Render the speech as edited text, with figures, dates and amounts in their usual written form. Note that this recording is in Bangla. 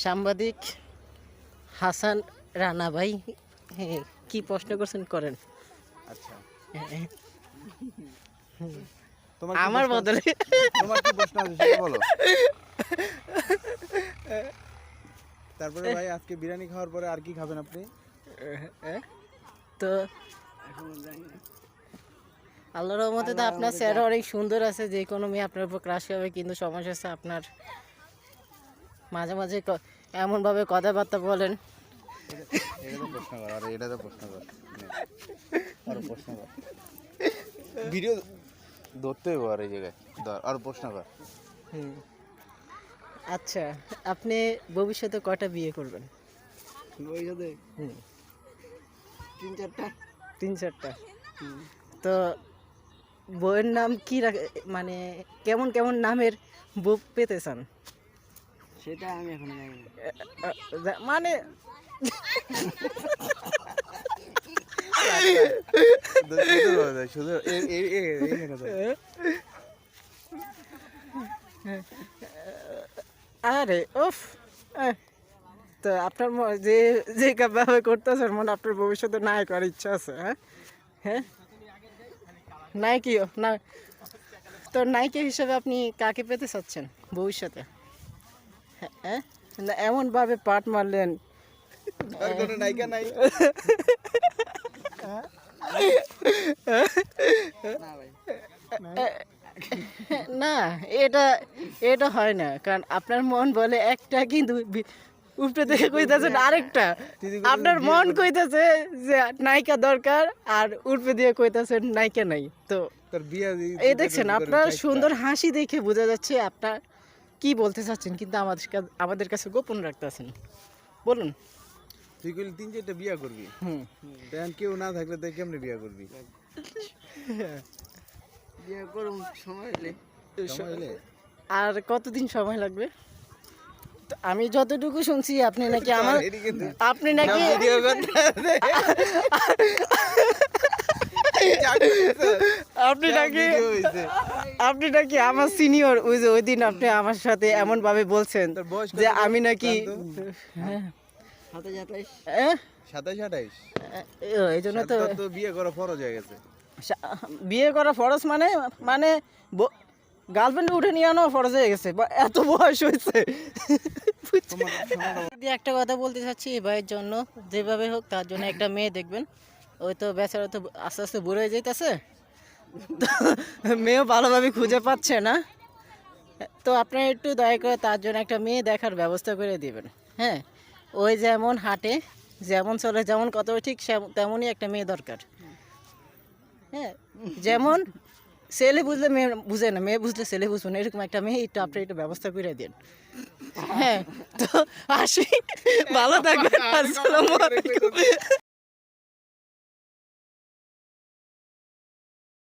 সাংবাদিক হাসান রানা ভাই কি প্রশ্ন করছেন করেন। আচ্ছা আমার বদলে তোমার কি প্রশ্ন আছে সেটা বলো। তারপরে ভাই আজকে বিরিয়ানি খাওয়ার পরে আর কি খাবেন আপনি? তো আল্লাহর রহমতে তো আপনার চেহারা অনেক সুন্দর আছে, যে কোনো মেয়ে আপনার উপর ক্রাশ হবে, কিন্তু সমস্যা আছে আপনার মাঝে মাঝে এমনভাবে কথাবার্তা বলেন। এটা তো প্রশ্ন কর, আরে এটা তো প্রশ্ন কর, আর প্রশ্ন কর, ভিডিও ধরতে হবে আর এই জায়গায় ধর, আর প্রশ্ন কর। আচ্ছা, আপনি ভবিষ্যতে কয়টা বিয়ে করবেন? ভবিষ্যতে তিন চারটা। তো বউয়ের নাম কি মানে কেমন কেমন নামের বউ পেতে চান? সেটা আমি এখন জানি না। মানে শুধু আরে ওফ, তো আপনার যে যে ভাবে করতেছেন মনে আপনার ভবিষ্যতে নায়ক করার ইচ্ছা আছে? হ্যাঁ হ্যাঁ, নায়িকা না, তো নায়িকা হিসেবে আপনি কাকে পেতে চাচ্ছেন ভবিষ্যতে? হ্যাঁ, না এমনভাবে পাট মারলেন আর কোনো নায়িকা নাই? না, এটা এটা হয় না, কারণ আপনার মন বলে একটা, কিন্তু উপরে থেকে কইতাছেন আরেকটা। আপনার মন কইতাছে যে নায়িকা দরকার, আর উপরে দিয়ে কইতাছেন নায়িকা নাই। তো তোর বিয়ে এই দেখছেন, আপনার সুন্দর হাসি দেখে বোঝা যাচ্ছে আপনার কি বলতে চাচ্ছেন, কিন্তু আমাদের কাছে গোপন রাখতেছেন। বলুন। তুই কইলি তিন চারটা বিয়ে করবি, দেন কেউ না থাকলে তুই কেমনে বিয়ে করবি? বিয়ে করুন সময় এলে। আর কতদিন সময় লাগবে? তো আমি যতটুকু শুনছি আপনি নাকি আপনি নাকি আপনি নাকি আমার সিনিয়র। ওই দিন আপনি আমার সাথে এমন ভাবে বলছেন যে আমি নাকি 27-28 এই জন্য তো বিয়ে করা ফরজ হয়ে গেছে। বিয়ে করা ফরজ মানে মানে গার্লফ্রেন্ড উঠে নিয়ে আনো ফরজ হয়ে গেছে, এত বয়স হয়েছে। একটা কথা বলতে চাচ্ছি, এই ভাইয়ের জন্য যেভাবে হোক তার জন্য একটা মেয়ে দেখবেন। ওই তো বেচারা তো আস্তে আস্তে বুড়ো হয়ে যাইতেছে, মেয়েও ভালোভাবে খুঁজে পাচ্ছে না। তো আপনারা একটু দয়া করে তার জন্য একটা মেয়ে দেখার ব্যবস্থা করে দিবেন। হ্যাঁ, ওই যেমন হাঁটে, যেমন চলে, যেমন কত ঠিক তেমনই একটা মেয়ে দরকার। হ্যাঁ, যেমন ছেলে বুঝলে মেয়ে বুঝে না, মেয়ে বুঝলে ছেলে বুঝবে না, এরকম একটা মেয়ে একটু আপনি একটু ব্যবস্থা করে দিন। হ্যাঁ, তো আসি, ভালো থাকবেন। আসসালামু আলাইকুম।